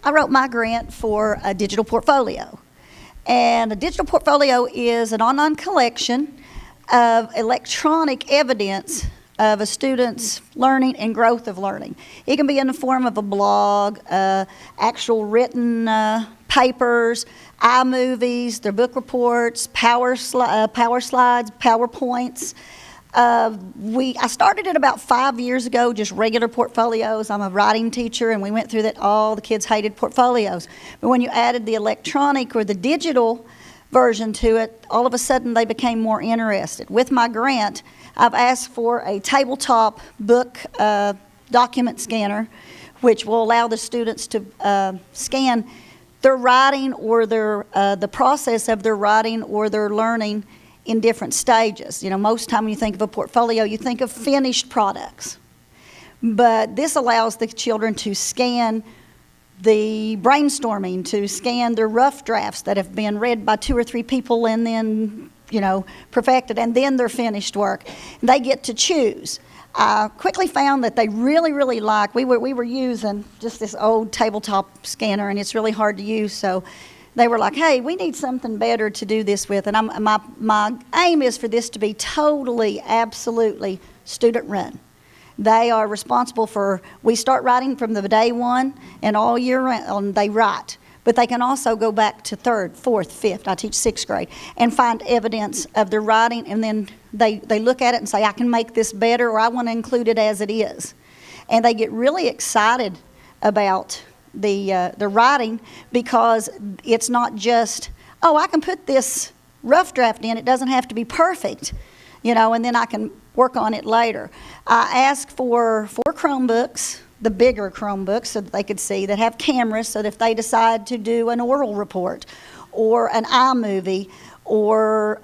I wrote my grant for a digital portfolio. And a digital portfolio is an online collection of electronic evidence of a student's learning and growth of learning. It can be in the form of a blog, actual written papers, iMovies, their book reports, power slides, PowerPoints. I started it about 5 years ago, just regular portfolios. I'm a writing teacher, and we went through that. All the kids hated portfolios. But when you added the electronic or the digital version to it, all of a sudden they became more interested. With my grant, I've asked for a tabletop book document scanner, which will allow the students to scan their writing or the process of their writing or their learning in different stages. You know, most time when you think of a portfolio, you think of finished products. But this allows the children to scan the brainstorming, to scan their rough drafts that have been read by 2 or 3 people and then, you know, perfected, and then their finished work. And they get to choose. I quickly found that they really like, we were using just this old tabletop scanner, and it's really hard to use, so they were like, hey, we need something better to do this with. And my aim is for this to be totally, absolutely student run. They are responsible for, we start writing from the day one, and all year round they write. But they can also go back to 3rd, 4th, 5th, I teach 6th grade, and find evidence of their writing, and then they look at it and say, I can make this better, or I want to include it as it is. And they get really excited about the writing, because it's not just, oh, I can put this rough draft in, it doesn't have to be perfect, you know, and then I can work on it later. I asked for 4 Chromebooks, the bigger Chromebooks, so that they could see, that have cameras, so that if they decide to do an oral report or an iMovie or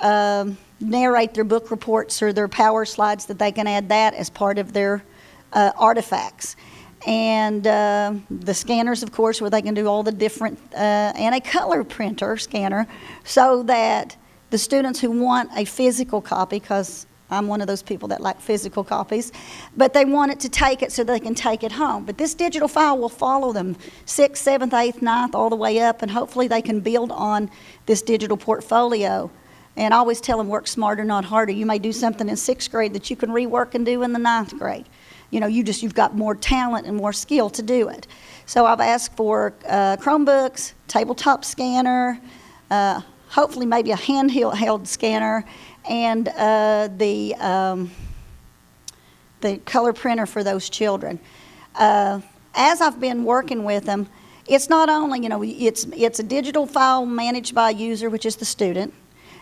narrate their book reports or their power slides, that they can add that as part of their artifacts. And the scanners, of course, where they can do all the different, and a color printer scanner, so that the students who want a physical copy, because I'm one of those people that like physical copies, but they want it to take it so they can take it home. But this digital file will follow them 6th, 7th, 8th, 9th, all the way up, and hopefully they can build on this digital portfolio. And I always tell them, work smarter, not harder. You may do something in 6th grade that you can rework and do in the 9th grade. You know, you've got more talent and more skill to do it. So I've asked for Chromebooks, tabletop scanner, hopefully maybe a handheld scanner, and the color printer for those children. As I've been working with them, it's not only, you know, it's a digital file managed by a user, which is the student,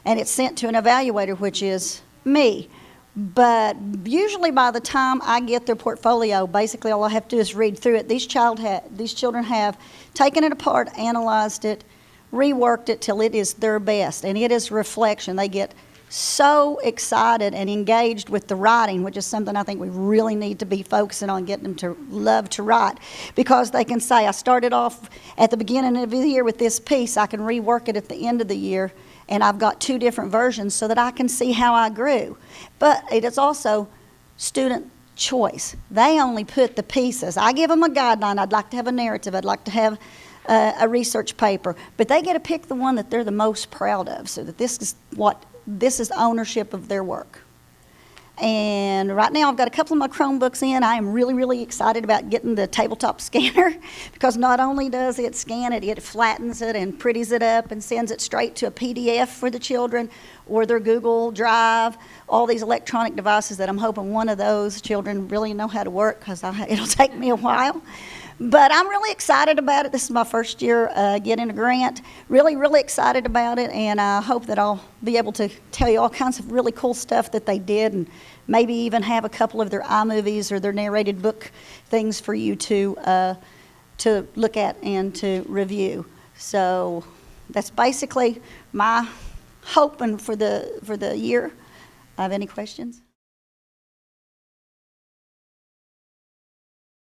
and it's sent to an evaluator, which is me. But usually by the time I get their portfolio, basically all I have to do is read through it. These children have taken it apart, analyzed it, reworked it till it is their best, and it is reflection. They get so excited and engaged with the writing, which is something I think we really need to be focusing on, getting them to love to write, because they can say, I started off at the beginning of the year with this piece, I can rework it at the end of the year, and I've got 2 different versions so that I can see how I grew. But it is also student choice. They only put the pieces. I give them a guideline. I'd like to have a narrative. I'd like to have a research paper. But they get to pick the one that they're the most proud of, so that this is ownership of their work. And right now I've got a couple of my Chromebooks in. I am really excited about getting the tabletop scanner, because not only does it scan it, it flattens it and pretties it up and sends it straight to a PDF for the children or their Google Drive, all these electronic devices that I'm hoping one of those children really know how to work, because it'll take me a while. But I'm really excited about it. This is my first year getting a grant. Really excited about it, and I hope that I'll be able to tell you all kinds of really cool stuff that they did, and maybe even have a couple of their iMovies or their narrated book things for you to look at and to review. So that's basically my hoping for the year. Have any questions?